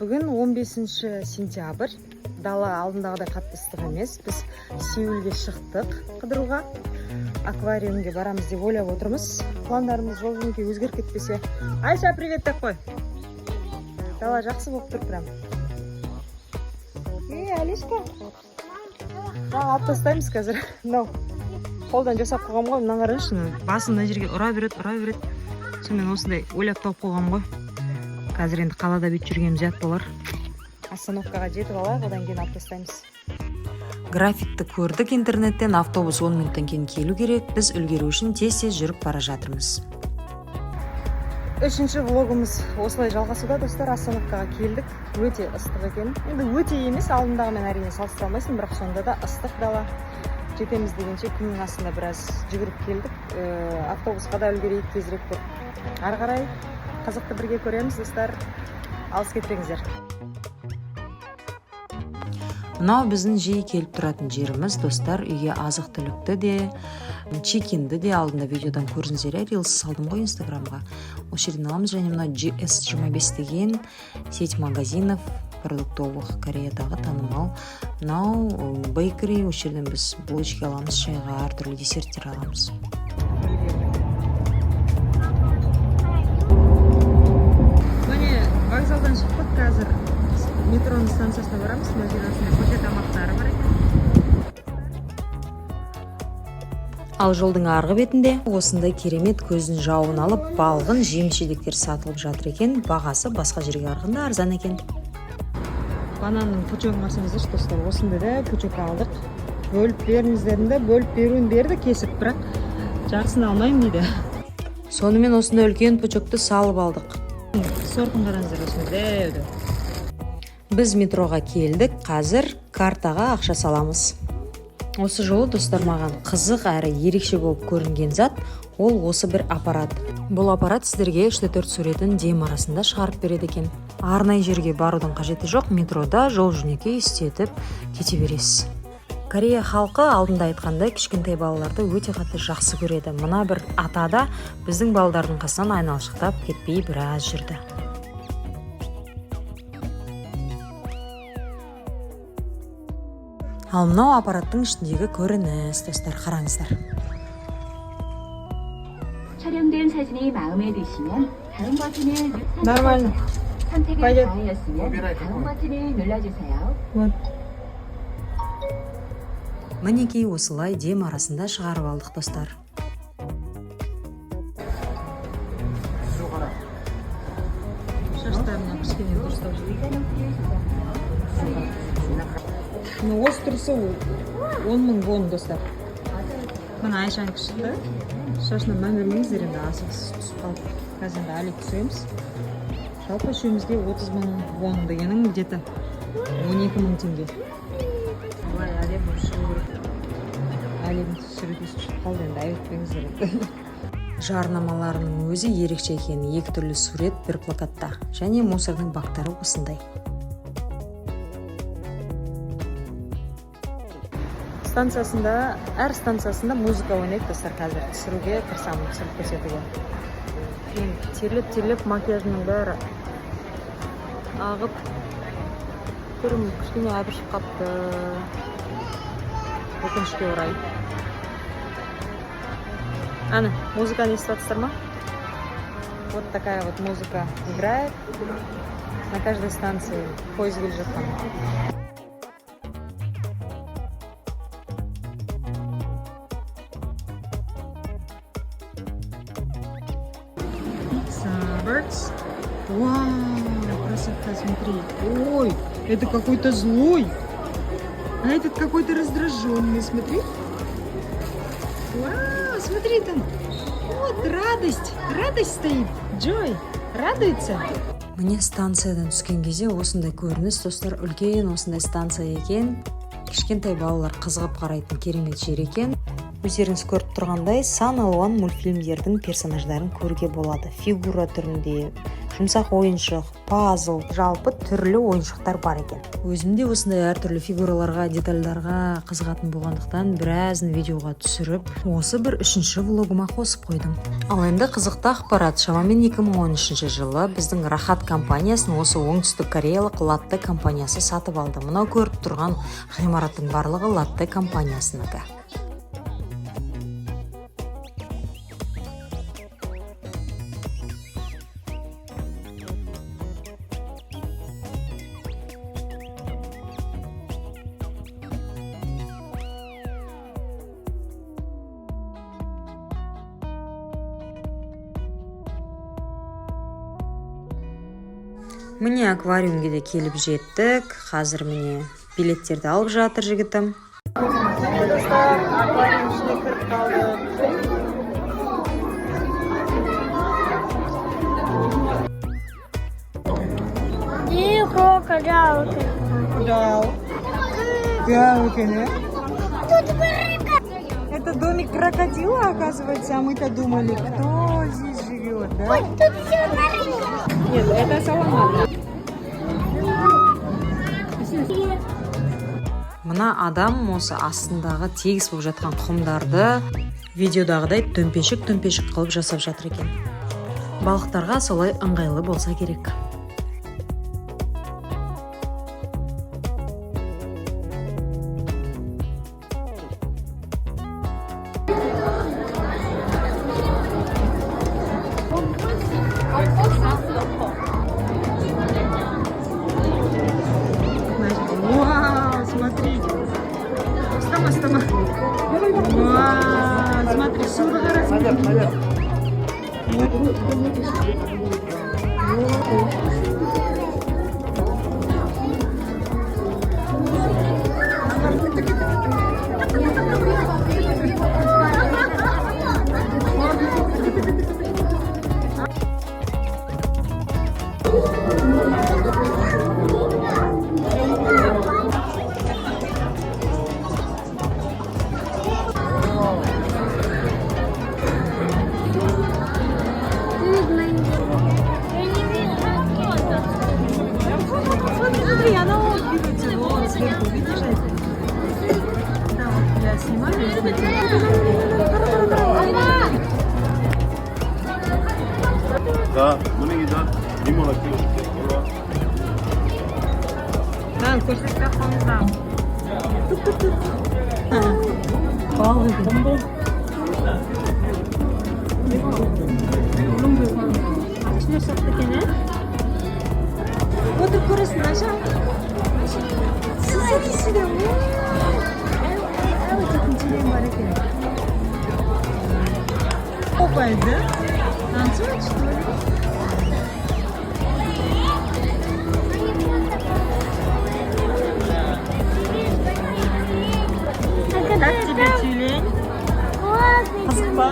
Бүгін 15 сентябрь. Дала алдындағыдай қатты ыстық емес. Біз Сеулге шықтық қыдыруға. Аквариумге барамыз деп ойлап отырмыз. Пландарымыз жол-жөнекей өзгеріп кетпесе. Айша, привет деп қой. Дала жақсы болып тұр прям. Алишка. Алып тастаймыз қазір. Қолдан жасап қойғам ғой, мынаны қараңызшы. Басын мына жерге ұра береді. Сонымен осындай ойлап тауып қойғам ғой. Қазір енді қалада бүйтіп жүргеніміз жат болар. Остановкаға жетіп алайық, одан кейін алып тастаймыз. Графикті көрдік интернеттен, автобус 10 минуттан кейін келу керек. Біз үлгеру үшін тез-тез жүріп бара жатырмыз. Үшінші влогымыз осылай жалғасуда, достар. Остановкаға келдік. Өте ыстық екен. Енді өте емес, алдындағымен әрине салыстыра алмайсың, бірақ сонда да ыстық дала. Жетеміз дегенше күннің астында біраз жүгіріп келдік. Автобусқа да үлгерейік тезірек деп. Ары қарай қызықты бірге көреміз, достар. Алыс кетпеңіздер. Мынау біздің жиі келіп тұратын жеріміз, достар. Үйге азық-түлікті де, чекинді де алдында видеодан көрдіңіздер. Рилс салдым ғой Инстаграмға. Осы жерден аламыз, және мынау GS25 деген сеть магазинов продуктовых, Кореядағы танымал. Мынау бейкери, осы жерден біз булочки аламыз, шайға әртүрлі десерттер аламыз. Міне, вокзалдан шықтық, қазір метроның станциясына барамыз. Мына жерасында көше тамақтары бар екен. Ал жолдың арғы бетінде осындай керемет көздің жауын алып, балғын жеміс-жидектер сатылып жатыр екен. Бағасы басқа жерге қарағанда арзан екен. Бананның пучогын қарсаңыздаршы, достар. Осында да пучок алдық. Бөліп беріңіздерінде, бөліп беруін берді, кесіп, бірақ жақсын алмаймын дейді. Сонымен осында үлкен пучокты салып алдық. Сортын қараңыздар осында. Біз метроға келдік, қазір картаға ақша саламыз. Осы жолы, достар, маған қызық әрі ерекше болып көрінген зат, ол осы бір аппарат. Бұл аппарат сіздерге 3-4 суретін дем арасында шығарып береді екен. Арнай жерге барудың қажеті жоқ, метрода жол-жөнекей істетіп кете бересіз. Корея халқы алдында айтқандай кішкентай балаларды өте қатты жақсы көреді. Мына бір ата да біздің балалардың қасынан айналшықтап кетпей біраз жүрді. Ал мынау аппараттың ішіндегі көрініс, достар, қараңыздар. 촬영된 사진이 마음에 드시면 다음 버튼을 Нормально. 선택을 Пойдет. 다하였으면 다음 버튼을 눌러주세요. Вот. Мінекей осылай дем арасында шығарып алдық, достар. Шаштарына кішкене дұрыстап жүрейік. Осы тұрысы 10 000 вон, достар. Мына Айшаның шықты. Шашына мән бермеңіздер, енді асығыс түсіп қалып. Қазір енді әлек түсіреміз. Жалпы үшеумізге 30 000 вон дегенің где-то 12 000 теңге. Олай әлем шығу керек. Әлем түсіруге шығып қалды, енді әйетпеңіздер. Жарнамаларының өзі ерекше екен. 2 түрлі сурет бір плакатта. Және мусордың бактары осындай. Әр станциясында музыка ойнайды, достар. Қазір түсіруге тырысамын, түсіріп көрсетуге. Терлеп макияжының бәрі ағып, түрім кішкене әбіршіп қапты. Өкінішке орай. Әні, музыканы естіп жатсыздар ма? Вот такая вот музыка играет на каждой станции. Пойыз келе жатқан. Birds. Вау, красота, смотри. Ой, это какой-то злой. А этот какой-то раздраженный, смотри. Вау, смотри там. Вот радость. Радость стоит. Джой, радуется. Міне станциядан түскен кезде осындай көрініс, достар, үлкен осындай станция екен. Кішкентай балалар қызығып қарайтын керемет жер екен. Өздеріңіз көріп тұрғандай, сан алуан мультфильмдердің персонаждарын көруге болады. Фигура түрінде, жұмсақ ойыншық, пазл, жалпы түрлі ойыншықтар бар екен. Өзімде осындай әртүрлі фигураларға, детальдарға қызығатын болғандықтан біразын видеоға түсіріп, осы бір 3-ші влогыма қосып қойдым. Ал енді қызықты ақпарат. Шамамен 2013 жылы біздің Рахат компаниясын осы оңтүстік кореялық Латте компаниясы сатып алды. Мынау көріп тұрған ғимараттың барлығы Латте компаниясынікі. Міне аквариумге де келіп жеттік. Қазір міне билеттерді алып жатыр жігітім. Достар, аквариум ішіне кіріп қалдық. И крокодил. Галкин, Это домик крокодила, оказывается, а мы-то думали, кто здесь живет, да? Ой, тут все на рынке. Нет, это саламандра. Мына адам осы астындағы тегіс болып жатқан құмдарды видеодағыдай төмпешік қылып жасап жатыр екен. Балықтарға солай ыңғайлы болса керек. Вау, смотрите. Стома. Вау, смотри, сюда наверх. Смотри, она вот двигается, вон сверху, видишь это? Да, вот я снимаю. 자, 문행이다. 이모나 키워줄게. 올라와. 난 көрсетпей қалыңыздар. Бал екен. Ішіне соқты екен, отырып көресің, Айша. Сізде. Өтетін терең бар екен. Опайды. Танцует, что ли? Как тебе тюлень? Қызық па?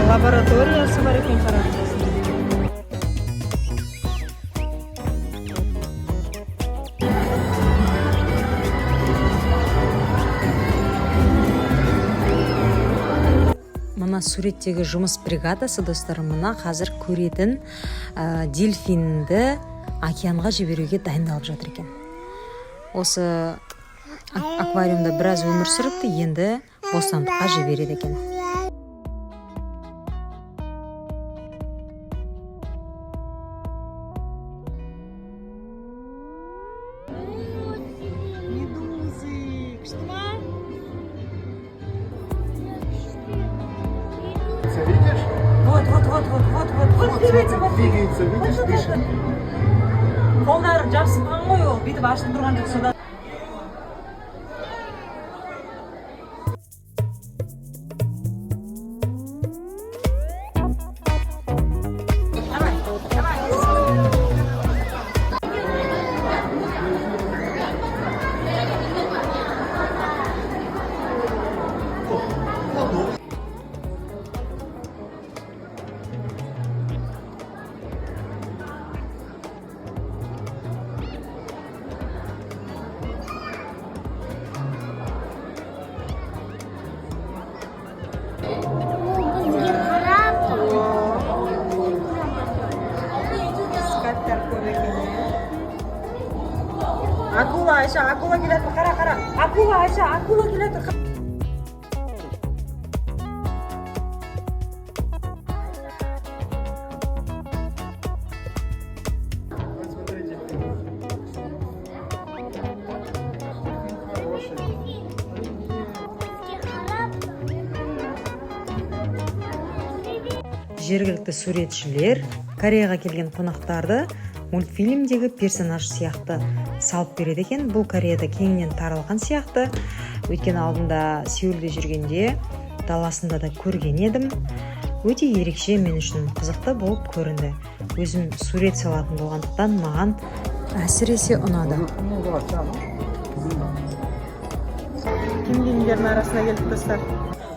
Лабораториясы бар екен, қараңыз. Мына суреттегі жұмыс бригадасы, достар, мына қазір көретін дельфинді океанға жіберуге дайындалып жатыр екен. Осы аквариумда біраз өмір сүріпті, енді бостандыққа жібереді екен. Медузы. Что? Видишь? Вот, Двигается, видишь, дышит. қолдары жабысқан ғой, ол бүйтіп ашылып тұрған жоқ, содан. Акула Айша, акула келеді, қара. Акула Айша, акула келеді. Жергілікті суретшілер Кореяға келген қонақтарды мультфильмдегі персонаж сияқты салып береді екен. Бұл Кореяда кеңінен таралған сияқты. Өйткені алдында Сеулде жүргенде даласында да көрген едім. Өте ерекше, мен үшін қызықты болып көрінді. Өзім сурет салатын болғандықтан маған әсіресе ұнады. Пингвиндердің арасына келіп достар.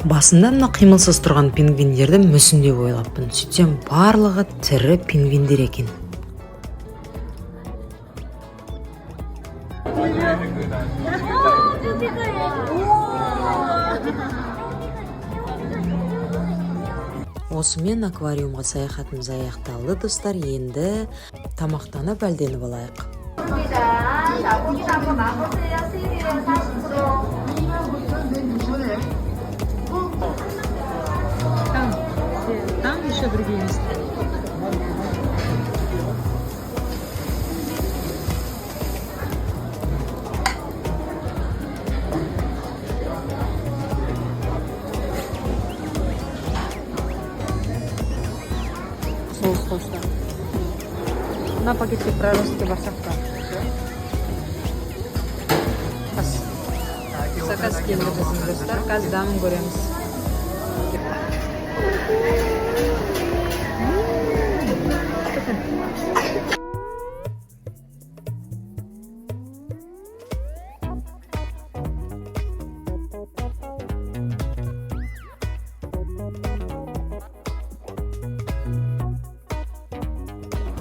Басында мына қимылсыз тұрған пингвиндерді мүсіндеп ойлаппын. Сөйтсем барлығы тірі пингвиндер екен. Осымен аквариумға саяхатымыз аяқталды, достар. Енді тамақтанып әлденіп алайық. Там еще другие места. Соус қосты. Мына пакетке проростке барсақ та. Заказ келді біздің достар. Қазір дамын көреміз.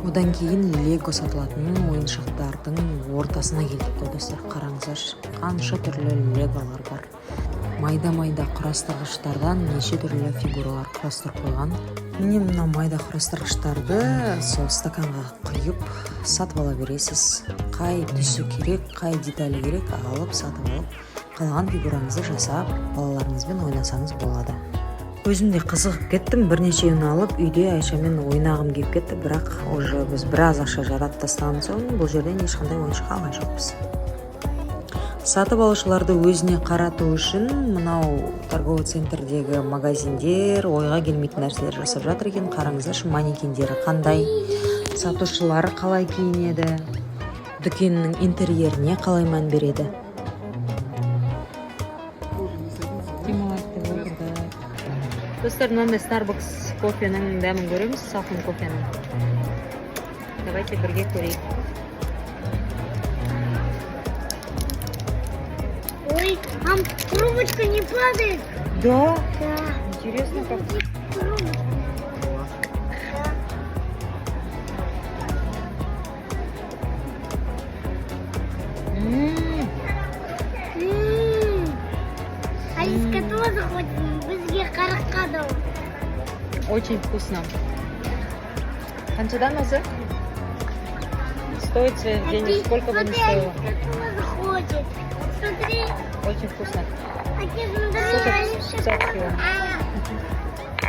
Одан кейін лего сатылатын ойыншықтардың ортасына келдік қой достар. Қараңыздаршы, қанша түрлі леголар бар. Майда-майда құрастырғыштардан неше түрлі фигуралар құрастырып қойған. Міне мына майда құрастырғыштарды сол стаканға құйып сатып ала бересіз. Қай түсі керек, қай деталі керек, алып сатып алып, қалған фигураңызды жасап, балаларыңызбен ойнасаңыз болады. Өзімде қызығып кеттім, бірнешеуін алып, үйде Айшамен ойнағым келіп кетті, бірақ уже біз біраз ақша жаратып тастаған соң бұл жерден ешқандай ойыншық алған жоқпыз. Сатып алушыларды өзіне қарату үшін мынау торговый центрдегі магазиндер ойға келмейтін нәрселер жасап жатыр екен. Қараңыздаршы, манекендері қандай, сатушылары қалай киінеді, дүкеннің интерьеріне қалай мән береді. Достар, мынандай Starbucks кофенің дәмін көреміз, салқын кофенің. Давайте бірге көрейік. Ой, там трубочка не падает. Да? Да. Интересно, как... Алиска тоже хочет, бізге қараққа. Очень вкусно. Қаншадан осы? Стоит своих денег, сколько бы ни стоило. Тоже хочет. Смотри. Очень вкусно. Отец, смотри, Алиска. 50 кило.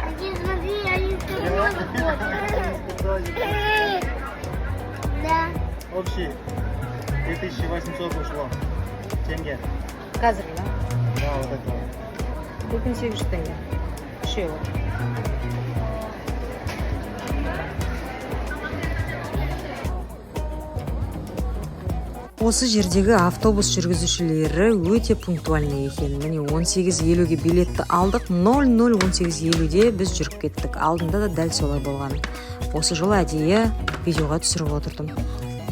Отец, смотри, Алиска тоже хочет. Да. Общий 2800 ушло. Тенге. Қазір, да? Да, вот это. 2800 теңге. Үшеуі. Осы жердегі автобус жүргізушілері өте пунктуальный екен. Міне 18:50-ге билетті алдық, 00:18:50-де біз жүріп кеттік. Алдында да дәл солай болған. Осы жолы әдейі видеоға түсіріп отырдым.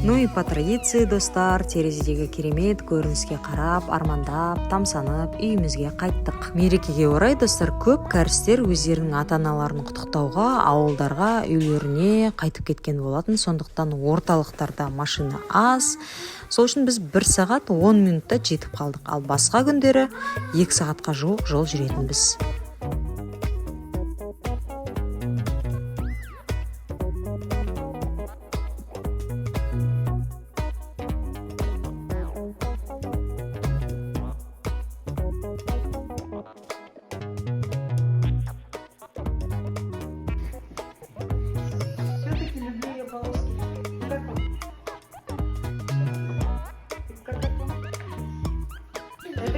Ну и по традиции, достар, терезедегі керемет көрініске қарап, армандап, тамсанып, үйімізге қайттық. Мерекеге орай, достар, көп кәрістер өздерінің ата-аналарын құттықтауға, ауылдарға, үйлеріне қайтып кеткен болатын. Сондықтан орталықтарда машина аз. Сол үшін біз 1 сағат 10 минутта жетіп қалдық. Ал басқа күндері 2 сағатқа жуық жол жүретінбіз.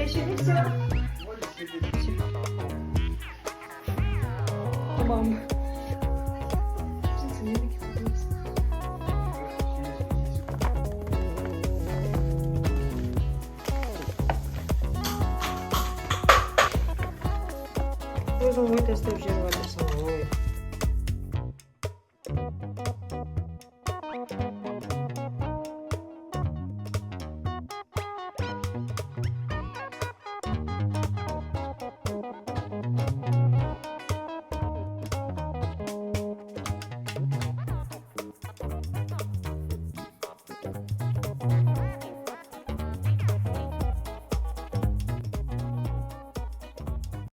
Решили все? Tamam. Өзің ой тастап жүріп жатырсың ғой.